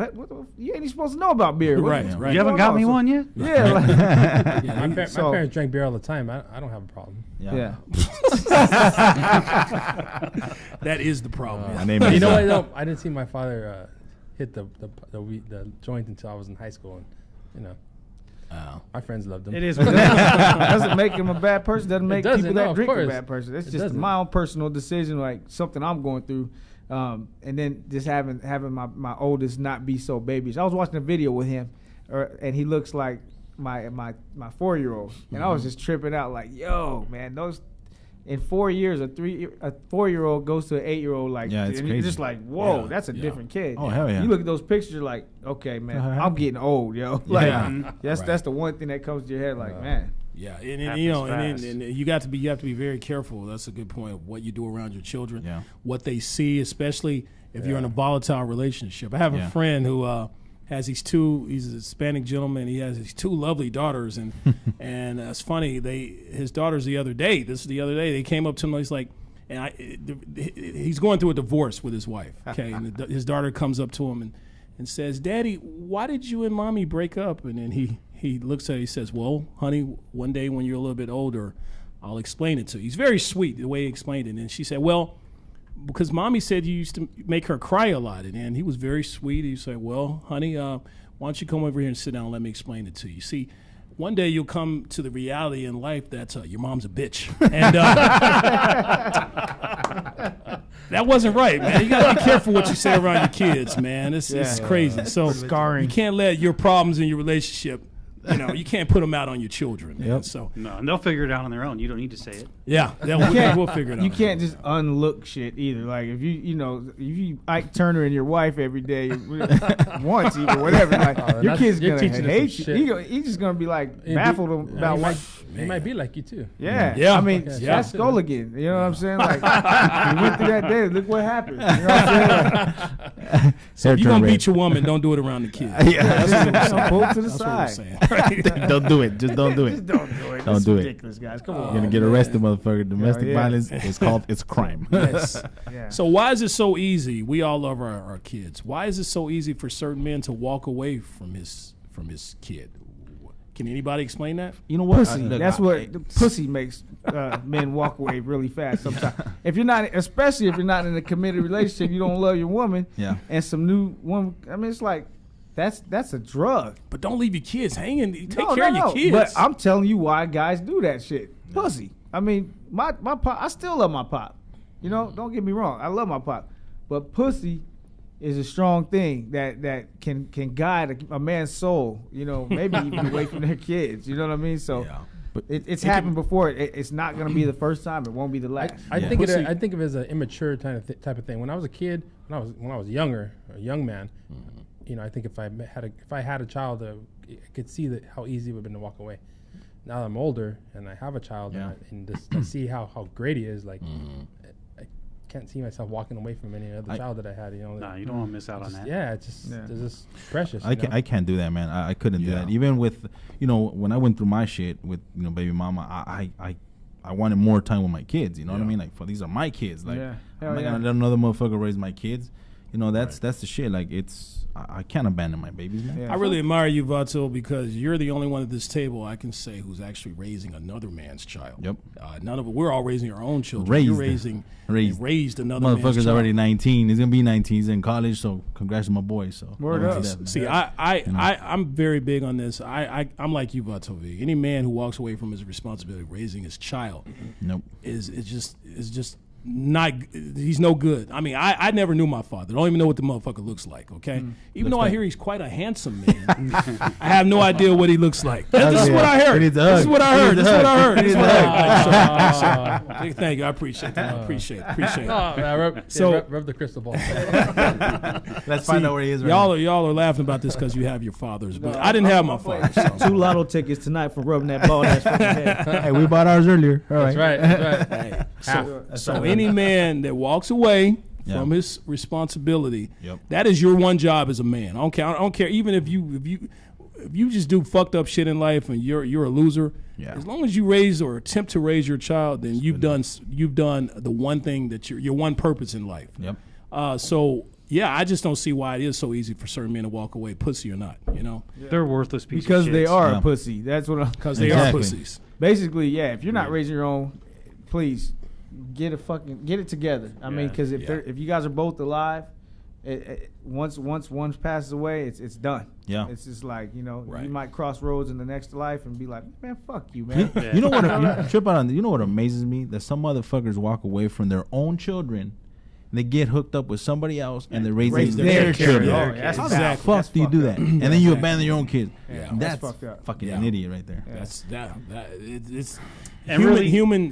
you ain't even supposed to know about beer. Right, What's right. You haven't going got on? me So- one yet? Yeah, like, Yeah, My So- parents drank beer all the time. I don't have a problem. yeah. that is the problem. My name You is know what? No, I didn't see my father hit the joint until I was in high school, and you know, my friends loved him. It is. Doesn't make him a bad person. Doesn't make doesn't, people no, that of drink a course. bad person. It's It just doesn't. my own personal decision, like something I'm going through. And then just having my oldest not be so babyish. I was watching a video with him, and he looks like my 4-year-old, and I was just tripping out like, yo, man, those. In 4 years, a 4-year-old goes to an 8-year-old, like, Yeah, it's and you're crazy. just like, whoa, Yeah, that's a yeah. different kid. Oh, hell yeah. You look at those pictures, you're like, okay, man, I'm getting old, yo. Like, Yeah. that's the one thing that comes to your head, like, man. Yeah, and Happens you know, fast. and you have to be very careful. That's a good point of what you do around your children. Yeah. What they see, especially if you're in a volatile relationship. I have a friend who has he's a Hispanic gentleman. He has these 2 lovely daughters, and and it's funny. His daughters the other day. They came up to him. He's like, and he's going through a divorce with his wife. Okay, and his daughter comes up to him and says, "Daddy, why did you and Mommy break up?" And then he looks at it. He says, "Well, honey, one day when you're a little bit older, I'll explain it to you." He's very sweet the way he explained it. And she said, "Well, because Mommy said you used to make her cry a lot." And he was very sweet. He said, "Well, honey, why don't you come over here and sit down and let me explain it to you. See, one day you'll come to the reality in life that your mom's a bitch." And that wasn't right, man. You got to be careful what you say around your kids, man. It's crazy. So Scarring. you can't let your problems in your relationship, you can't put them out on your children. Man. So No, and they'll figure it out on their own. You don't need to say it. yeah, we'll figure it out. You can't just unlook shit either. Like if you Ike Turner and your wife every day once even whatever, like your that's- kid's you're gonna teaching them hate some you. shit. He's just gonna be like baffled about what. He might be like you too. Yeah. Yeah. I mean, Okay. that's Skoligan. You know what I'm saying? Like, he went through that day. Look what happened. You know what I'm saying? So if you're gonna beat your woman, don't do it around the kids. Like, pull to the That's what I'm side. saying. Right? Don't do it. Just don't do it. Just don't do it. Don't It's do it. ridiculous, guys. Come You're on. gonna get arrested, motherfucker. Domestic yeah. violence is it's a crime. Yes. Yeah. So why is it so easy? We all love our kids. Why is it so easy for certain men to walk away from his kid? Can anybody explain that? You know what? Pussy. Look, That's what the pussy makes men walk away really fast sometimes. If you're not, especially if you're not in a committed relationship, you don't love your woman. Yeah. And some new woman. I mean, it's like That's a drug. But don't leave your kids hanging. Take care of your kids. But I'm telling you why guys do that shit. Pussy. I mean, my pop. I still love my pop. You know, don't get me wrong. I love my pop, but pussy is a strong thing that can guide a man's soul. You know, maybe even away from their kids. You know what I mean? So. Yeah. But it's happened before. It's not going to be the first time. It won't be the last. I think of it as an immature type of thing. When I was a kid, when I was younger, a young man, you know, I think if I had a child, I could see how easy it would have been to walk away. Now that I'm older and I have a child, and I see how great he is, like I can't see myself walking away from any other child that I had. You know, Nah, you don't want to miss out on that. Yeah, it's just precious. I can't do that, man. I couldn't do that. Even with, you know, when I went through my shit with, you know, baby mama, I wanted more time with my kids. You know what I mean? Like, these are my kids. Like, I'm not gonna let another motherfucker raise my kids. You know, that's the shit. Like, I can't abandon my babies, man. Yeah. I really admire you, Vato, because you're the only one at this table I can say who's actually raising another man's child. Yep. None of it. We're all raising our own children. You're raised another man's Motherfucker's child. already 19. He's gonna be 19. He's in college. So congrats to my boy. So Word love up. to that, See, man. I'm very big on this. I'm like you, Vato V. Any man who walks away from his responsibility of raising his child Nope. is just not. He's no good. I mean, I never knew my father. Don't even know what the motherfucker looks like. Okay, even though I hear he's quite a handsome man, I have no idea what he looks like. This is what I heard. This is what I heard. This is what I heard. This is what I heard. Thank you. I appreciate that. I appreciate it. Rub the crystal ball. Let's find out where he is. Right Y'all are laughing about this because you have your fathers, but I didn't have my father. So. 2 lotto tickets tonight for rubbing that ball. That's from your head. Hey, we bought ours earlier. All right. That's right. So any man that walks away from his responsibility, that is your one job as a man. I don't care. Even if you just do fucked up shit in life and you're a loser. Yeah. As long as you raise or attempt to raise your child, then you've done the one thing that your one purpose in life. Yep. So yeah, I just don't see why it is so easy for certain men to walk away, pussy or not. You know, They're worthless pieces because of shit. they are a pussy. That's what. Because they are pussies. Basically, yeah. If you're not raising your own, please get it together. I mean, because if you guys are both alive, once one passes away, it's done. Yeah. It's just like, you know, you might cross roads in the next life and be like, man, fuck you, man. You know what? You know what amazes me? That some motherfuckers walk away from their own children. They get hooked up with somebody else and they raise their children. How the fuck do you do that? And then you abandon your own kids. That's fucked up. fucking an idiot right there. It's And human.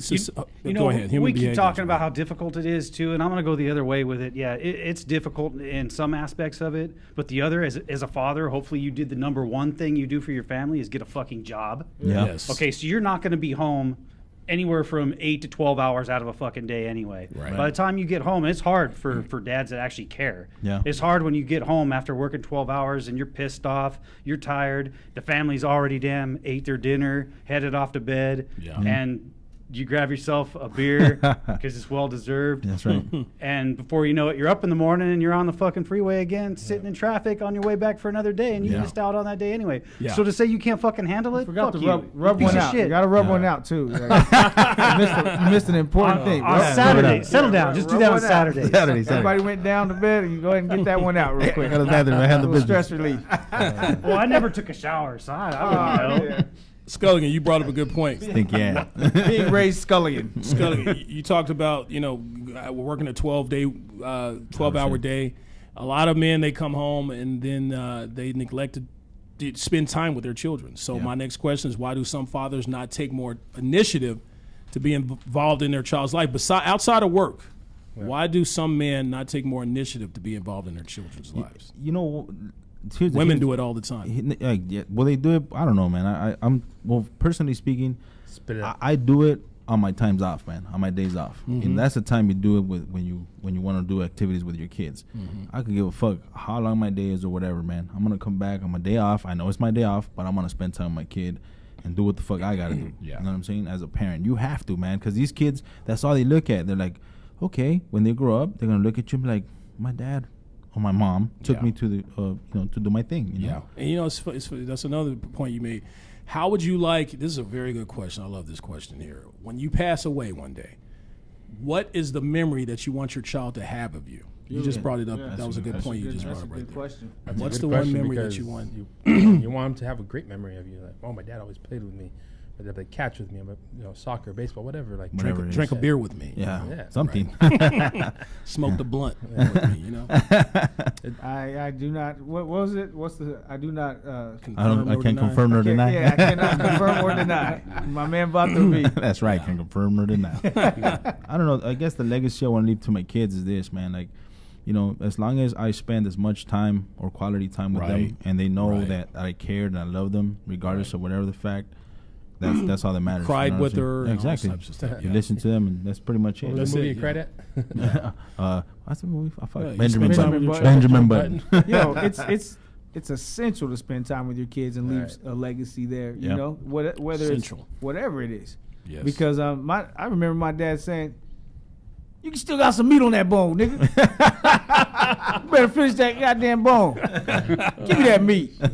You know, go ahead. Human we keep behavior. talking about how difficult it is too, and I'm going to go the other way with it. Yeah, it's difficult in some aspects of it, but the other, as a father, hopefully you did the number one thing you do for your family is get a fucking job. Yeah. Yes. Okay, so you're not going to be home anywhere from 8 to 12 hours out of a fucking day anyway. Right. By the time you get home, it's hard for dads that actually care. Yeah. It's hard when you get home after working 12 hours and you're pissed off, you're tired, the family's already ate their dinner, headed off to bed, and you grab yourself a beer because it's well deserved. That's right. And before you know it, you're up in the morning and you're on the fucking freeway again, sitting in traffic on your way back for another day, and you missed out on that day anyway. Yeah. So to say you can't fucking handle it, Forgot fuck to you. rub Piece one of out. shit. You got to rub one out too. Like, you missed an important thing. On Saturday, settle down. Just do that on Saturday. Everybody went down to bed, and you go ahead and get that one out real quick. Got a bathroom. I had the Little business. stress relief. Well, I never took a shower, so I don't know. Sculligan, you brought up a good point. Think Being raised scullion. Sculligan, you talked about, we're working a 12-hour day. A lot of men, they come home and then they neglect to spend time with their children. So my next question is, why do some fathers not take more initiative to be involved in their child's life outside of work? Yeah. Why do some men not take more initiative to be involved in their children's lives? You know, women do it all the time. Well, they do it. I don't know, man. I'm personally speaking, I do it on my times off, man. On my days off, and that's the time you do it when you want to do activities with your kids. I could give a fuck how long my day is or whatever, man. I'm gonna come back on my day off. I know it's my day off, but I'm gonna spend time with my kid and do what the fuck I gotta do. You know what I'm saying? As a parent, you have to, man, because these kids, that's all they look at. They're like, okay, when they grow up, they're gonna look at you and be like, my dad or my mom took me to the to do my thing. You know? And that's another point you made. How would you like? This is a very good question. I love this question here. When you pass away one day, what is the memory that you want your child to have of you? You just brought it up. Yeah. That was a good point you just That's brought a up right good there. question. That's a What's good the one question memory that because you want? You want them to have a great memory of you. Like, oh, my dad always played with me. But they play catch with me. But, soccer, baseball, whatever. Like Whatever it is. Drink a beer with me. Yeah, something. Smoke the blunt with me, I do not. What was it? What's the? I do not. I can't confirm nor deny. Yeah, I cannot confirm or deny. My man Vato V. That's right. Can confirm nor deny. I don't know. I guess the legacy I want to leave to my kids is this, man. Like, as long as I spend as much time or quality time with them, and they know that I care and I love them, regardless of whatever the fact, that's all that matters. Cried with her. Yeah, exactly. And all types of stuff. You listen to them, and that's pretty much it. What was the movie you cried at? What's the movie? I fuck Yeah, you Benjamin spend Button. time with your Benjamin Button. It's essential to spend time with your kids and leave a legacy there. You Yep. know, whether Essential. it's whatever it is. Yes. Because I remember my dad saying, "You can still got some meat on that bone, nigga. You better finish that goddamn bone. Give me that meat." And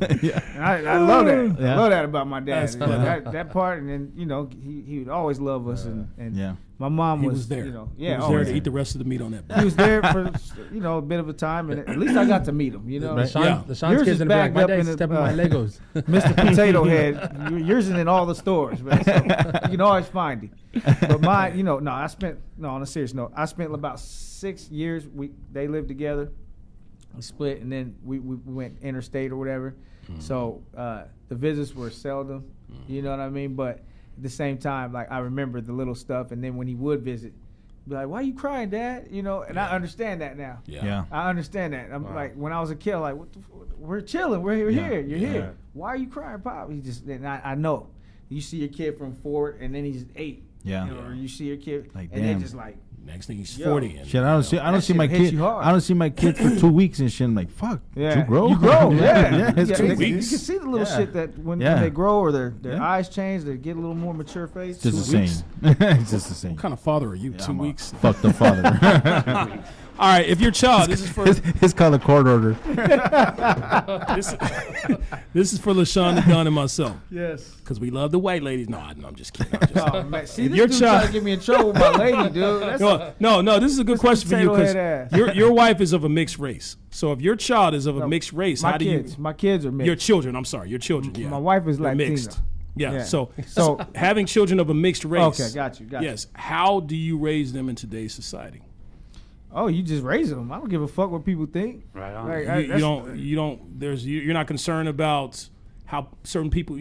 I love that. Yeah. I love that about my dad. That's fun. That part, and then he would always love us, and Yeah. my mom He was was there. yeah, he was there always. to eat the rest of the meat on that He bone. was there for a bit of a time, and at least I got to meet him. You know, Right. The Sean's Yours kids is gonna be like, bagged my up dad's in the, stepping my Legos. Mr. Potato Head. Yours is in all the stores, man. So you can always find him. But mine, on a serious note, I spent about 6 years. They lived together. We split, and then we went interstate or whatever. So the visits were seldom. You know what I mean? But at the same time, like, I remember the little stuff, and then when he would visit, be like, "Why are you crying, Dad?" And I understand that now. Yeah. I understand that. I'm like, when I was a kid, I'm like, we're chilling. We're here. You're here. Why are you crying, Pop? He just, and I know. You see your kid from 4, and then he's 8. Yeah. Or you see your kid, Like, and damn. they just like, Next thing he's Yo. 40. And, Shit, I don't that see my shit hits kid. you hard. I don't see my kid for 2 weeks and shit. I'm like, fuck. yeah, You grow. yeah. yeah. It's Yeah, crazy. You can weeks. see the little Yeah. shit that when Yeah. they grow or their Yeah. eyes change, they get a little more mature face. It's just 2 the weeks. same. It's just the same. What kind of father are you? 2 I'm a weeks? Fuck the father. All right, if your child, this is for His called a court order. this, this is for LaShawn, the Gun, and myself. Yes. Because we love the white ladies. No, I'm just kidding. I'm just Oh, man. See, If this your dude child- trying to get me in trouble with my lady, dude. That's No. This is a good question for you potato because head ass. your wife is of a mixed race. So if your child is of a mixed race, my how do kids. you? My kids are mixed. Your children. I'm sorry, your children. Yeah. My wife is They're Latina. mixed. Yeah. Yeah. So So- having children of a mixed race. Okay, got you. Yes. How do you raise them in today's society? Oh, you just raise them. I don't give a fuck what people think. Right on. Like, You don't. You're not concerned about how certain people,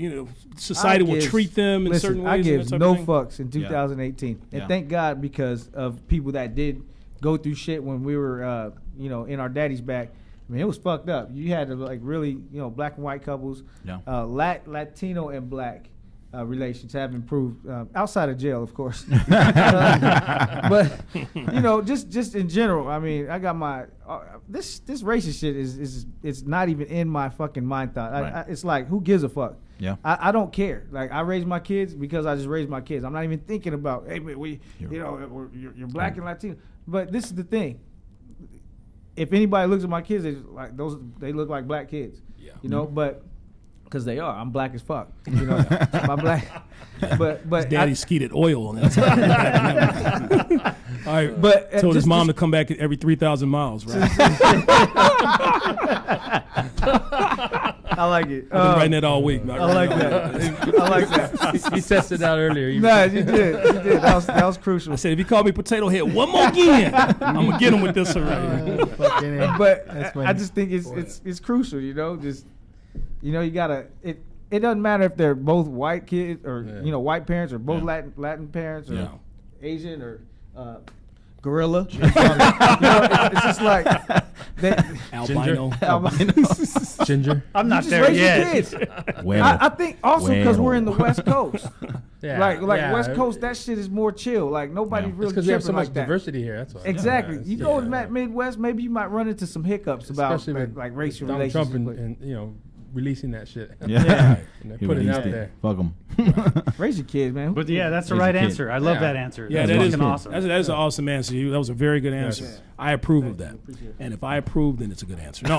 society will treat them in certain ways. I and give that type no of thing? fucks in 2018, and Yeah. thank God because of people that did go through shit when we were, in our daddy's back. I mean, it was fucked up. You had to really, black and white couples, Yeah. Latino and black relations have improved outside of jail, of course. But just in general, I mean, I got my this racist shit is it's not even in my fucking mind thought. Right. It's like, who gives a fuck? Yeah. I don't care. Like, I raise my kids because I just raised my kids. I'm not even thinking about, hey, man, you're black and Latino. But this is the thing. If anybody looks at my kids, they look like black kids. Yeah. But because they are, I'm black as fuck. My black. But Daddy skeeted oil on that. All right, But, told his just- mom to come back every 3,000 miles. Right? I like it. I've been writing that all week. I like that. I like that. He tested out earlier. Nah, you did. That was crucial. I said, if he called me potato head one more again, I'm gonna get him with this already. But I just think it's crucial, Just you gotta. It doesn't matter if they're both white kids or white parents or both Latin parents or Yeah. Asian or gorilla. It's just like Albino. Ginger. I'm not just there raise your yet. kids. Well, I think also because we're in the Well. West Coast. Yeah, Like yeah. West Coast, that shit is more chill. Like nobody Yeah. really Because we have so tripping much like that. diversity here. That's why. Exactly. Yeah, You go to Midwest, maybe you might run into some hiccups about Especially with like racial Donald relations. Trump and releasing that shit. Yeah. And they're He putting it released out there. Fuck him. Raise your kids, man. But yeah, that's the Raise right a kid. answer. I love Yeah. that answer. Yeah, that's that is fucking awesome. That's an awesome answer. That was a very good answer. Yes. I approve of that. And if I approve, then it's a good answer. No.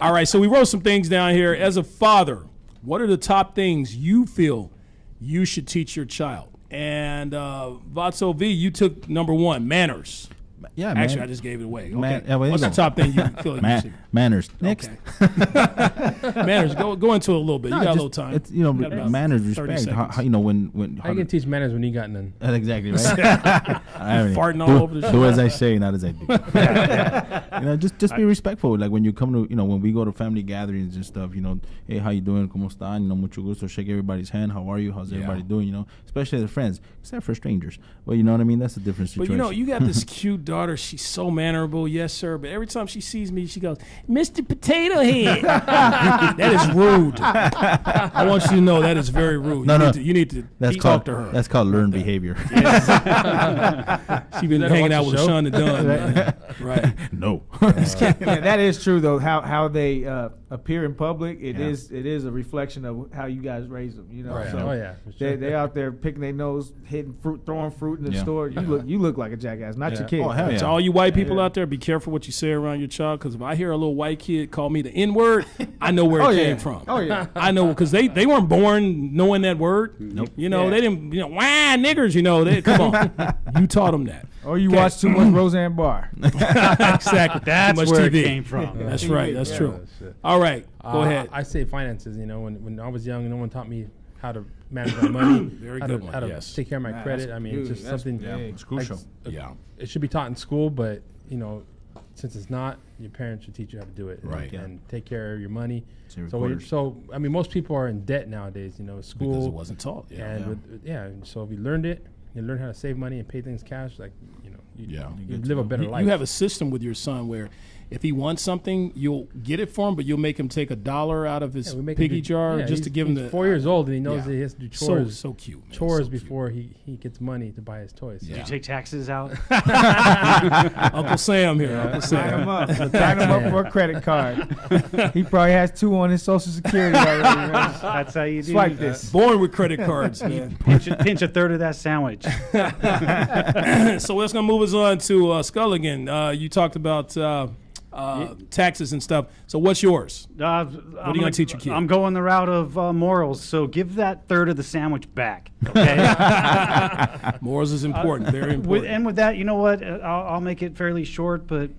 All right. So we wrote some things down here. As a father, what are the top things you feel you should teach your child? And Vatso V, you took number 1, manners. Yeah, Actually, man. I just gave it away. Okay. Yeah, well, What's the go. top thing you feel like you should? Manners. Next. Okay. Manners. Go into it a little bit. No, you got a just- little time. It's You got about manners, 30 respect. seconds. How, when How you can teach manners when you got none? exactly right. Farting all over the Do show. as I say, not as I do. Just be respectful. Like when you come to, when we go to family gatherings and stuff, hey, how you doing? ¿Cómo están? Mucho gusto. Shake everybody's hand. How are you? How's everybody doing? Especially the friends, except for strangers. Well, you know what I mean? That's a different But situation. you got this cute daughter. She's so mannerable, yes sir. But every time she sees me, she goes, "Mr. Potato Head." That is rude. I want you to know that is very rude. You need to that's talk called to her. That's called learned behavior. She's been Let her hanging watch out the with show? Sean the Dunn. Man. Right. No. Yeah, that is true though. How they appear in public, it is a reflection of how you guys raise them. Right. So Oh yeah. For sure. they out there picking their nose, hitting fruit, throwing fruit in the Yeah. store. You look like a jackass, not your Yeah. kid. Oh, hell yeah. To all you white people out there, be careful what you say around your child. Because if I hear a little white kid call me the N-word, I know where it came from. Oh yeah. I know because they weren't born knowing that word. Nope. They didn't. Why niggers? They come on. You taught them that. Or you watch too much Roseanne Barr. Exactly. That's Too much where TV. it came from. That's right. That's Yeah. true. Oh, shit. All right. Go ahead. I say finances. When I was young, no one taught me how to manage my money. Very how good to, one, How to yes. take care of my Nah, credit. that's I mean, huge. it's just That's something. big. It's crucial. Yeah. It should be taught in school, but since it's not, your parents should teach you how to do it. Right. And take care of your money. Save So quarters. most people are in debt nowadays. School Because it wasn't taught. Yeah. and so if you learned it, you learn how to save money and pay things cash. Yeah. you live a better life. You have a system with your son where if he wants something, you'll get it for him, but you'll make him take $1 out of his we make him piggy do- jar yeah, just to he's- give him he's the 4 years old and he knows yeah. that he has to do chores. So cute. Man. Chores So cute. before he gets money to buy his toys. Yeah. You take taxes out. Uncle Sam here. Uncle Sign Sam. him up. Sign him up for a credit card. He probably has 2 on his Social Security already. Man. That's how you do. Swipe this. Born with credit cards, man. Pinch a third of that sandwich. So that's going to move us on to Sculligan. You talked about taxes and stuff. So what's yours? What are you gonna teach your kid? I'm going the route of morals. So give that third of the sandwich back. Okay. Morals is important. Very important. With that, you know what? I'll make it fairly short, but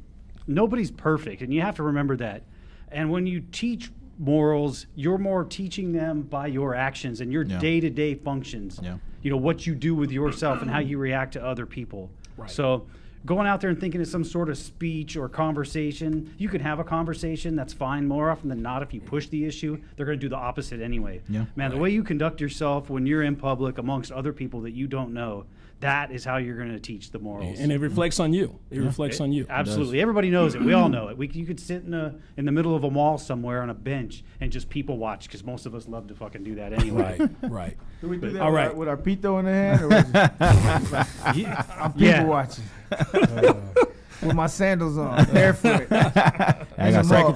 nobody's perfect, and you have to remember that. And when you teach morals, you're more teaching them by your actions and your day-to-day functions. Yeah. What you do with yourself and how you react to other people. Right. So going out there and thinking of some sort of speech or conversation, you can have a conversation, that's fine. More often than not, if you push the issue, they're going to do the opposite anyway. Yeah. Man, the way you conduct yourself when you're in public amongst other people that you don't know, that is how you're going to teach the morals. And it reflects on you. It reflects on you. Absolutely. Everybody knows it. We all know it. You could sit in the middle of a mall somewhere on a bench and just people watch, because most of us love to fucking do that anyway. Right, right. Do we do that All right. with our pito in the hand? Or I'm people Yeah. watching. With my sandals on, barefoot. I got, mall.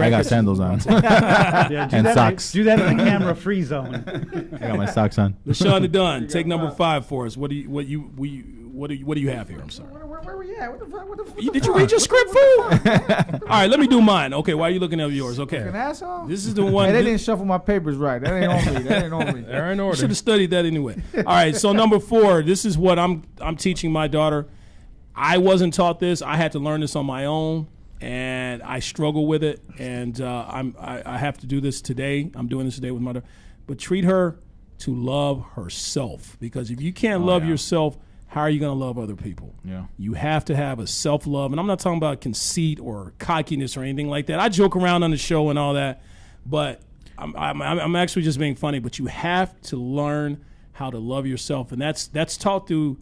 I got sandals on. Yeah, do And that, socks. Do that in the camera-free zone. I got my socks on. LaShawn the Dunn, take number 5 for us. What do you have here? I'm sorry. Where we at? What the fuck? Did you read your script, fool? All right, let me do mine. Okay, why are you looking at yours? An Okay. asshole? This is the one. Hey, they didn't shuffle my papers right. That ain't on me. That ain't on me. They're in You order. should have studied that anyway. All right, so number 4, this is what I'm teaching my daughter. I wasn't taught this. I had to learn this on my own, and I struggle with it. And I have to do this today. I'm doing this today with my daughter. But treat her to love herself, because if you can't love yourself, how are you going to love other people? Yeah. You have to have a self-love, and I'm not talking about conceit or cockiness or anything like that. I joke around on the show and all that, but I'm actually just being funny. But you have to learn how to love yourself, and that's taught through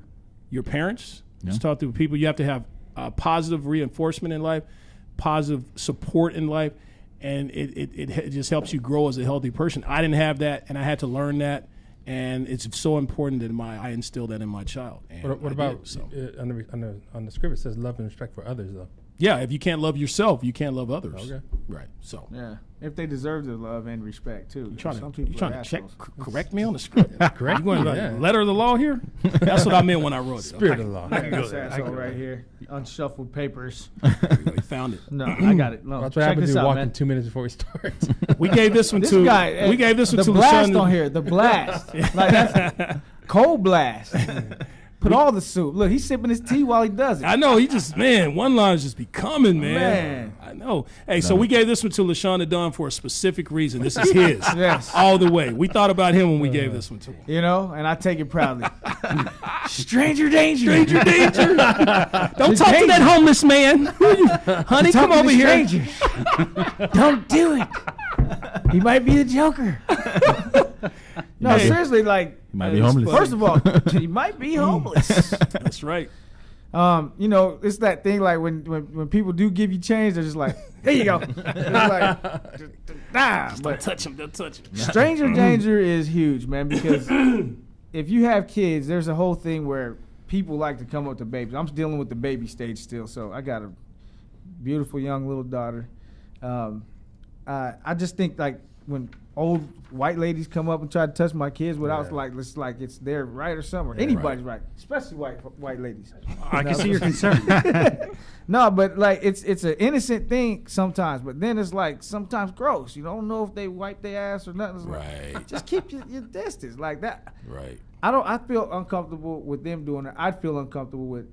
your parents. It's taught through people. You have to have positive reinforcement in life, positive support in life, and it just helps you grow as a healthy person. I didn't have that, and I had to learn that. And it's so important that I instill that in my child. And What I about did, so. on the script? It says love and respect for others, though. Yeah, if you can't love yourself, you can't love others. Okay. Right. So Yeah. If they deserve the love and respect, too. you trying Some to people are check assholes. correct me on the script? Correct You going me, to yeah. letter of the law here? That's what I meant when I wrote it. Spirit of the law. This asshole right here. Unshuffled papers. We found it. No, I got it. No, That's what check happens this if you out, walk man. in 2 minutes before we start. We gave this one This to. guy. We gave this one the to blast LaShawn. on here. The blast. Like that's cold blast. Put all the soup. Look, he's sipping his tea while he does it. I know he just one lines just be coming, man. Man. I know. Hey, so we gave this one to LaShawn Dunn for a specific reason. This is his, Yes. all the way. We thought about him when we gave this one to him. You know, and I take it proudly. Stranger danger. Stranger danger. Don't talk to that homeless man. Honey, come over here. Don't do it. He might be the Joker. No, seriously, like, He might be homeless. First of all, he might be homeless. That's right. You know, it's that thing like when people do give you change, they're just like, there you go. It's like, Don't but touch him. Don't touch him. stranger danger is huge, man, because if you have kids, there's a whole thing where people like to come up to babies. I'm dealing with the baby stage still, so I got a beautiful young little daughter. I just think like when old white ladies come up and try to touch my kids without like it's their right or something, or anybody's right, especially white ladies. I can see your concern. No, but like it's an innocent thing sometimes, but then it's like sometimes gross. You don't know if they wipe their ass or nothing. It's like, Right. just keep your distance like that. Right. I feel uncomfortable with them doing it. I'd feel uncomfortable with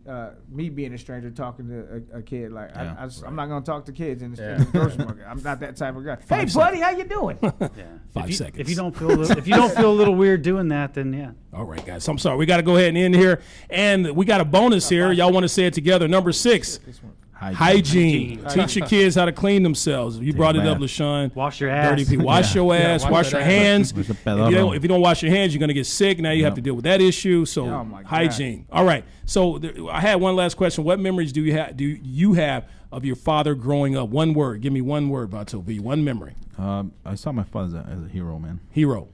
me being a stranger talking to a kid. Like I'm not gonna talk to kids in the grocery market. I'm not that type of guy. Hey, buddy, how you doing? Yeah. 5 seconds. If you don't feel a little weird doing that, then yeah. All right, guys. I'm sorry. We got to go ahead and end here. And we got a bonus here. Y'all want to say it together. Number 6. Hygiene. Teach your kids how to clean themselves. You brought it up, LaShawn. Wash your ass. Dirty people. Wash your ass. Wash your hands. If you don't wash your hands, you're going to get sick. Now you have to deal with that issue. So Oh, my God. hygiene. All right. So I had one last question. What memories do you have of your father growing up? One word. Give me one word, Vato V. One memory. I saw my father as a hero, man. Hero.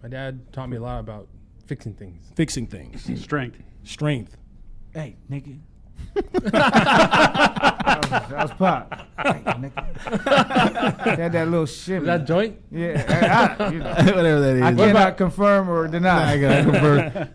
My dad taught me a lot about fixing things. Fixing things. Strength. Strength. Hey, nigga. that was Pop. Hey, nigga. Had that little shimmy. Is that joint? Yeah, Whatever that is. I cannot confirm or deny. I gotta confirm.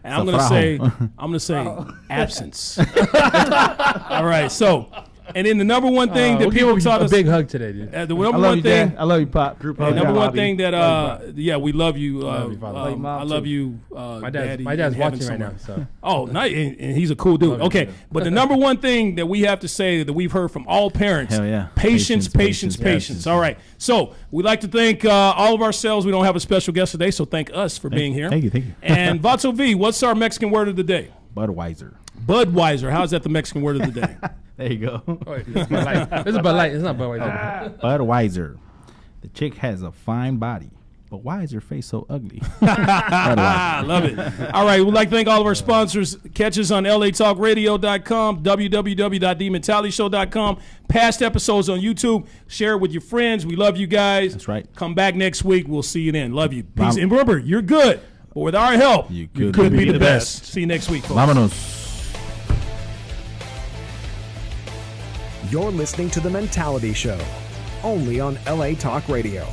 And I'm gonna say absence. All right. So, and then the number one thing that We'll give people him taught a us. big hug today, dude. The I number love one you, thing. Dad. I love you, Pop. Group The hug. number one Bobby. thing that you, we love you. Love you, Father. Love you, Mom, I love too. you. My Daddy, dad's in watching heaven right now. somewhere. So Oh, nice, and he's a cool dude. Love you, Okay, too. but the number one thing that we have to say that we've heard from all parents: Hell yeah. patience, Patience, patience, patience. All right, so we'd like to thank all of ourselves. We don't have a special guest today, so thank us for being here. Thank you. And Vato V, what's our Mexican word of the day? Budweiser. Budweiser. How's that the Mexican word of the day? There you go. oh, wait, this is Bud Light. This is Bud Light. It's not Bud Light. Budweiser. The chick has a fine body, but why is her face so ugly? I love it. All right, we'd like to thank all of our sponsors. Catch us on latalkradio.com, www.thementalityshow.com. Past episodes on YouTube. Share it with your friends. We love you guys. That's right. Come back next week. We'll see you then. Love you. Peace. Vam- And remember, you're good. But with our help, You you could could be be the the best. See you next week, folks. Vámonos. You're listening to The Mentality Show, only on LA Talk Radio.